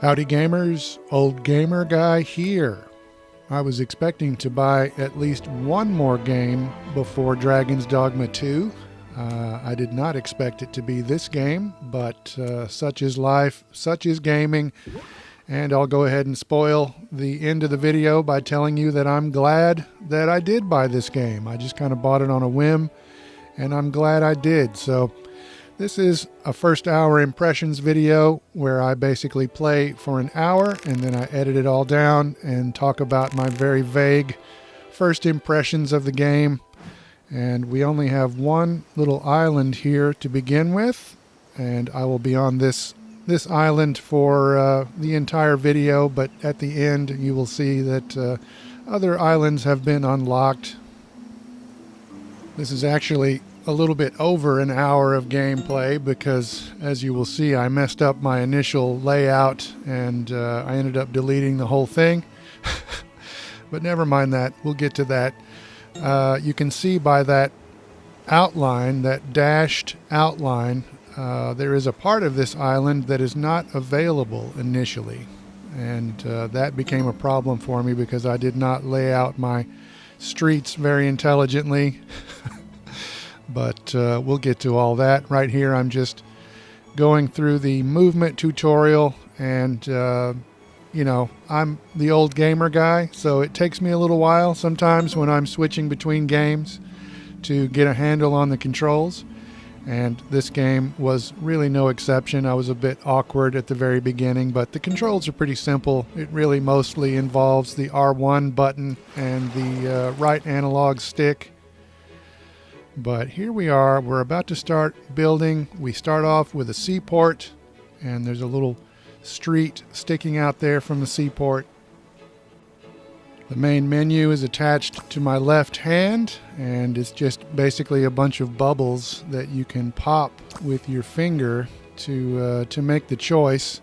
Howdy gamers, Old Gamer Guy here. I was expecting to buy at least one more game before Dragon's Dogma 2. I did not expect it to be this game, but such is life, such is gaming, and I'll go ahead and spoil the end of the video by telling you that I'm glad that I did buy this game. I just kind of bought it on a whim, and I'm glad I did. So this is a first hour impressions video where I basically play for an hour and then I edit it all down and talk about my very vague first impressions of the game. And we only have one little island here to begin with, and I will be on this island for the entire video, but at the end you will see that other islands have been unlocked. This is actually a little bit over an hour of gameplay because, as you will see, I messed up my initial layout and I ended up deleting the whole thing. But never mind that, we'll get to that. You can see by that outline, that dashed outline, there is a part of this island that is not available initially, and that became a problem for me because I did not lay out my streets very intelligently. But we'll get to all that. Right here I'm just going through the movement tutorial, and you know, I'm the old gamer guy, so it takes me a little while sometimes when I'm switching between games to get a handle on the controls, and this game was really no exception. I was a bit awkward at the very beginning, but the controls are pretty simple. It really mostly involves the R1 button and the right analog stick. But here we are, we're about to start building. We start off with a seaport, and there's a little street sticking out there from the seaport. The main menu is attached to my left hand, and it's just basically a bunch of bubbles that you can pop with your finger to make the choice.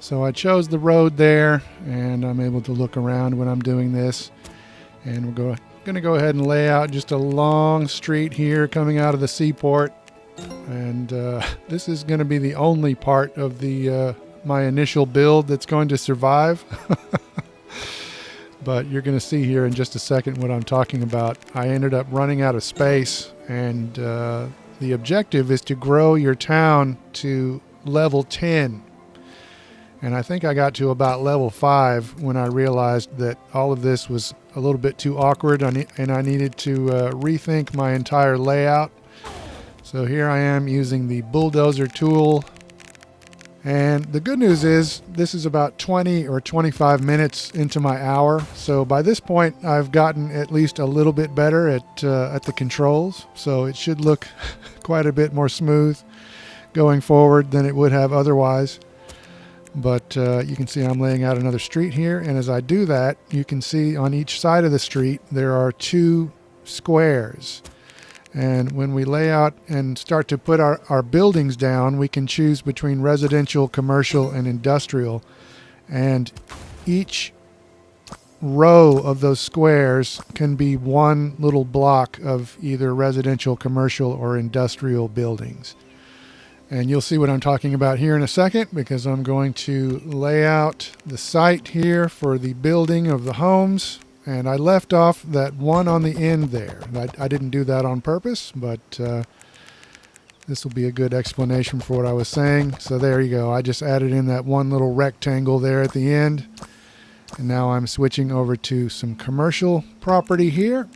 So I chose the road there, and I'm able to look around when I'm doing this. And we're going to go ahead and lay out just a long street here coming out of the seaport. And this is going to be the only part of the my initial build that's going to survive. But you're going to see here in just a second what I'm talking about. I ended up running out of space, and the objective is to grow your town to level 10. And I think I got to about level 5 when I realized that all of this was a little bit too awkward, and I needed to rethink my entire layout. So here I am using the bulldozer tool. And the good news is this is about 20 or 25 minutes into my hour. So by this point, I've gotten at least a little bit better at the controls. So it should look quite a bit more smooth going forward than it would have otherwise. But you can see I'm laying out another street here, and as I do that, you can see on each side of the street there are 2 squares. And when we lay out and start to put our buildings down, we can choose between residential, commercial, and industrial. And each row of those squares can be one little block of either residential, commercial, or industrial buildings. And you'll see what I'm talking about here in a second, because I'm going to lay out the site here for the building of the homes. And I left off that one on the end there. I didn't do that on purpose, but this will be a good explanation for what I was saying. So there you go. I just added in that one little rectangle there at the end. And now I'm switching over to some commercial property here.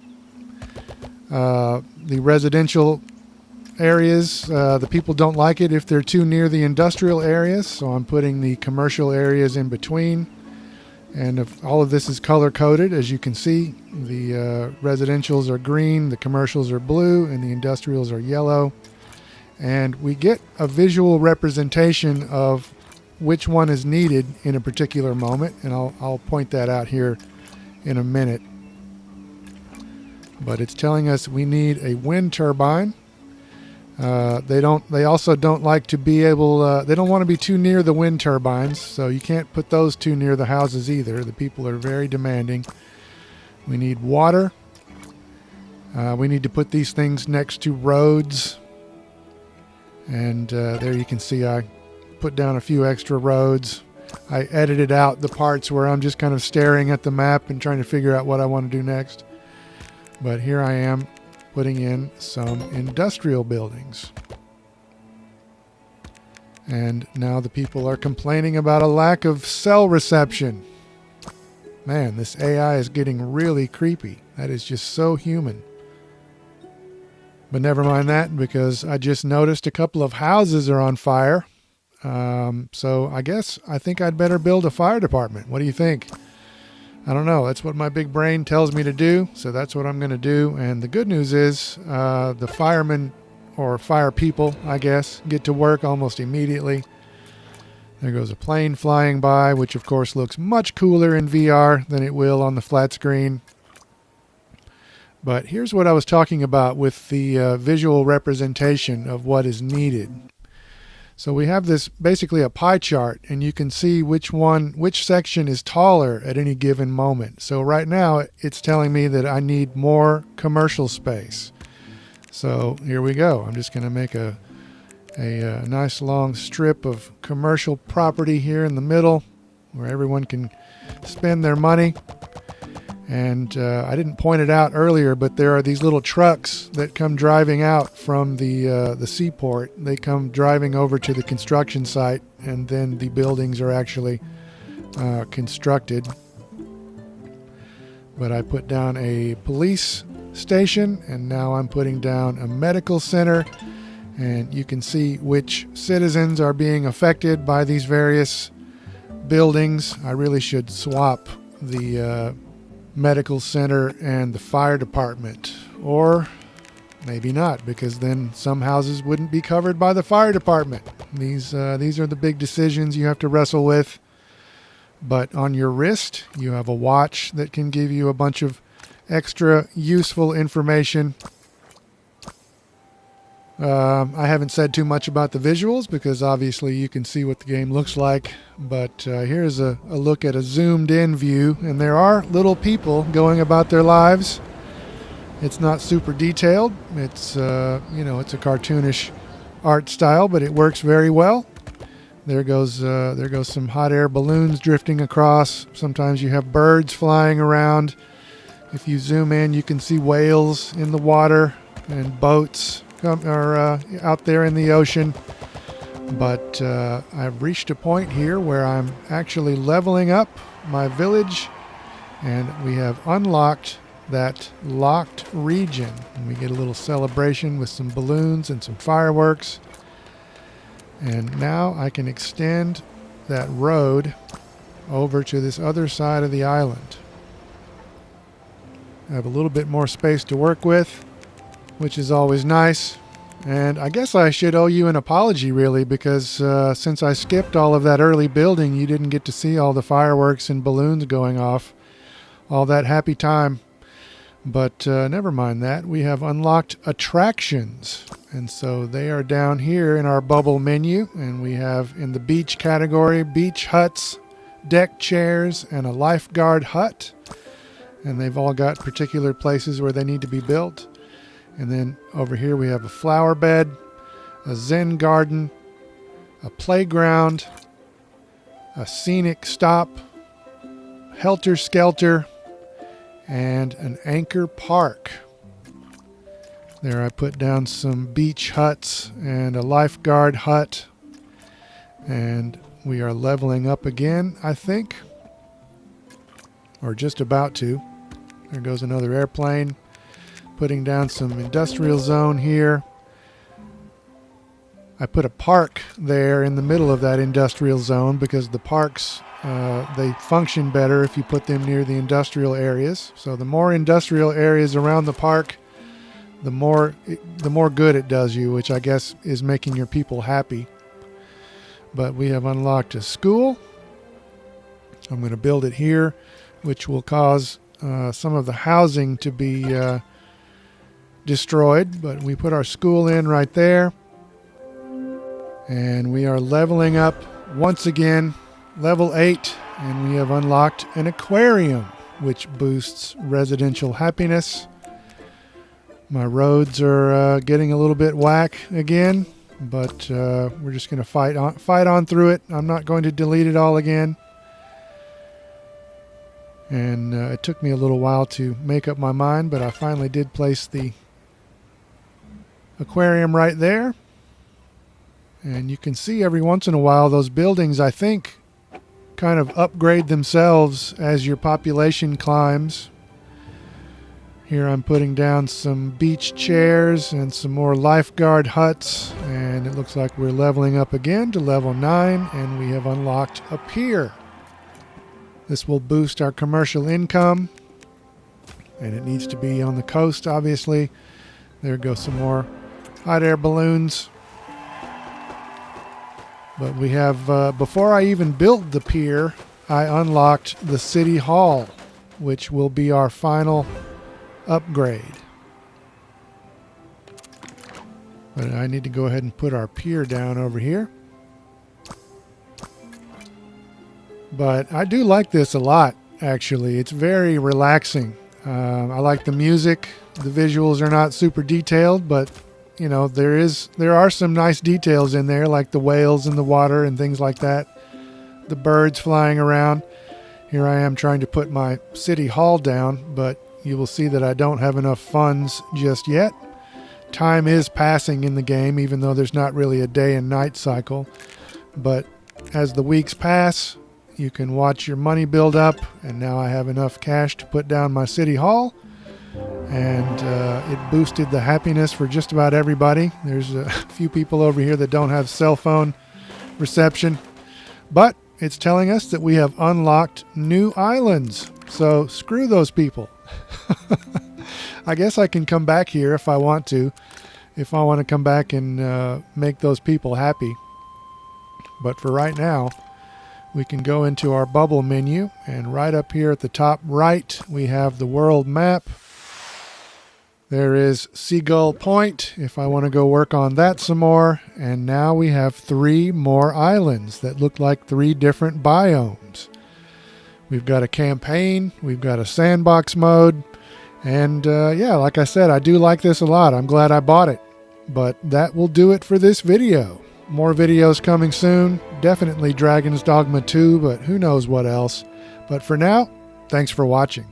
The residential areas, the people don't like it if they're too near the industrial areas, so I'm putting the commercial areas in between. And if all of this is color coded, as you can see, the residentials are green, the commercials are blue, and the industrials are yellow. And we get a visual representation of which one is needed in a particular moment, and I'll point that out here in a minute. But it's telling us we need a wind turbine. They also don't like to be able, they don't want to be too near the wind turbines, so you can't put those too near the houses either. The people are very demanding. We need water. We need to put these things next to roads. And there you can see I put down a few extra roads. I edited out the parts where I'm just kind of staring at the map and trying to figure out what I want to do next. But here I am putting in some industrial buildings. And now the people are complaining about a lack of cell reception. Man, this AI is getting really creepy. That is just so human. But never mind that, because I just noticed a couple of houses are on fire. So I think I'd better build a fire department. What do you think? I don't know. That's what my big brain tells me to do. So that's what I'm going to do. And the good news is the firemen, or fire people, I guess, get to work almost immediately. There goes a plane flying by, which of course looks much cooler in VR than it will on the flat screen. But here's what I was talking about with the visual representation of what is needed. So we have this basically a pie chart, and you can see which section is taller at any given moment. So right now it's telling me that I need more commercial space. So here we go. I'm just going to make a nice long strip of commercial property here in the middle where everyone can spend their money. And I didn't point it out earlier, but there are these little trucks that come driving out from the seaport. They come driving over to the construction site, and then the buildings are actually constructed. But I put down a police station, and now I'm putting down a medical center, and you can see which citizens are being affected by these various buildings. I really should swap the medical center and the fire department, or maybe not, because then some houses wouldn't be covered by the fire department. These are the big decisions you have to wrestle with. But on your wrist you have a watch that can give you a bunch of extra useful information. I haven't said too much about the visuals because obviously you can see what the game looks like, but here's a look at a zoomed in view, and there are little people going about their lives. It's not super detailed. It's it's a cartoonish art style, but it works very well. There goes some hot air balloons drifting across. Sometimes you have birds flying around. If you zoom in, you can see whales in the water and boats are out there in the ocean. But I've reached a point here where I'm actually leveling up my village, and we have unlocked that locked region. And we get a little celebration with some balloons and some fireworks. And now I can extend that road over to this other side of the island. I have a little bit more space to work with, which is always nice. And I guess I should owe you an apology, really, because since I skipped all of that early building, you didn't get to see all the fireworks and balloons going off, all that happy time. But never mind that. We have unlocked attractions. And so they are down here in our bubble menu. And we have in the beach category, beach huts, deck chairs, and a lifeguard hut. And they've all got particular places where they need to be built. And then over here we have a flower bed, a zen garden, a playground, a scenic stop, helter-skelter, and an anchor park. There I put down some beach huts and a lifeguard hut. And we are leveling up again, I think. Or just about to. There goes another airplane. Putting down some industrial zone here. I put a park there in the middle of that industrial zone because the parks, they function better if you put them near the industrial areas. So the more industrial areas around the park, the more good it does you, which I guess is making your people happy. But we have unlocked a school. I'm going to build it here, which will cause some of the housing to be destroyed, but we put our school in right there, and we are leveling up once again, level 8, and we have unlocked an aquarium, which boosts residential happiness. My roads are getting a little bit whack again, but we're just going to fight on through it. I'm not going to delete it all again. And it took me a little while to make up my mind, but I finally did place the aquarium right there. And you can see every once in a while those buildings, I think, kind of upgrade themselves as your population climbs. Here I'm putting down some beach chairs and some more lifeguard huts, and it looks like we're leveling up again to level 9, and we have unlocked a pier. This will boost our commercial income, and it needs to be on the coast, obviously. There go some more hot air balloons. But we have, before I even built the pier, I unlocked the City Hall, which will be our final upgrade. But I need to go ahead and put our pier down over here. But I do like this a lot, actually. It's very relaxing. I like the music. The visuals are not super detailed, but you know, there are some nice details in there, like the whales in the water and things like that. The birds flying around. Here I am trying to put my City Hall down, but you will see that I don't have enough funds just yet. Time is passing in the game, even though there's not really a day and night cycle. But as the weeks pass, you can watch your money build up, and now I have enough cash to put down my City Hall. And it boosted the happiness for just about everybody. There's a few people over here that don't have cell phone reception, but it's telling us that we have unlocked new islands. So screw those people. I guess I can come back here if I want to come back and make those people happy. But for right now, we can go into our bubble menu, and right up here at the top right, we have the world map. There is Seagull Point, if I want to go work on that some more. And now we have 3 more islands that look like 3 different biomes. We've got a campaign, we've got a sandbox mode, and yeah, like I said, I do like this a lot. I'm glad I bought it. But that will do it for this video. More videos coming soon. Definitely Dragon's Dogma 2, but who knows what else. But for now, thanks for watching.